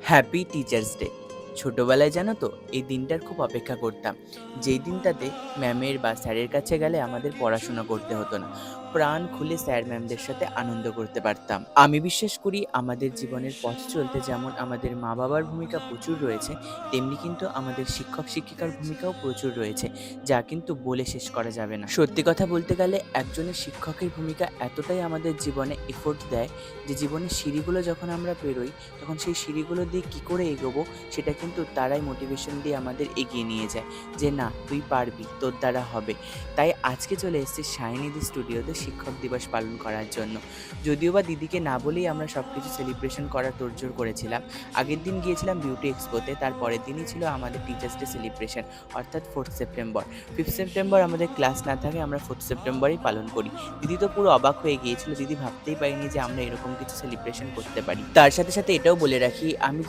Happy teachers day. ছোটবেলায় জানো তো এই দিনটার খুব অপেক্ষা করতাম, যেই দিনটাতে ম্যামের বা স্যারের কাছে গেলে আমাদের পড়াশোনা করতে হতো না, প্রাণ খুলে স্যার ম্যামদের সাথে আনন্দ করতে পারতাম। আমি বিশ্বাস করি আমাদের জীবনের পথ চলতে যেমন আমাদের মা বাবার ভূমিকা প্রচুর রয়েছে, তেমনি কিন্তু আমাদের শিক্ষক শিক্ষিকার ভূমিকাও প্রচুর রয়েছে, যা কিন্তু বলে শেষ করা যাবে না। সত্যি কথা বলতে গেলে একজনের শিক্ষকের ভূমিকা এতটাই আমাদের জীবনে এফোর্ট দেয় যে জীবনের সিঁড়িগুলো যখন আমরা পেরোই তখন সেই সিঁড়িগুলো দিয়ে কী করে এগোবো সেটা কিন্তু তারাই মোটিভেশন দিয়ে আমাদের এগিয়ে নিয়ে যায়, যে না তুই পারবি, তোর দ্বারা হবে। তাই আজকে চলে এসেছি শাইনিদি স্টুডিওতে শিক্ষক দিবস পালন করার জন্য। যদিও বা দিদিকে না বলেই আমরা সব কিছু সেলিব্রেশন করার তোড়জোড় করেছিলাম। আগের দিন গিয়েছিলাম বিউটি এক্সপোতে, তার পরের দিনই ছিল আমাদের টিচার্স ডে সেলিব্রেশন, অর্থাৎ 4th সেপ্টেম্বর। 5th সেপ্টেম্বর আমাদের ক্লাস না থাকে, আমরা 4th সেপ্টেম্বরই পালন করি। দিদি তো পুরো অবাক হয়ে গিয়েছিল, দিদি ভাবতেই পারিনি যে আমরা এরকম কিছু সেলিব্রেশন করতে পারি। তার সাথে সাথে এটাও বলে রাখি, আমি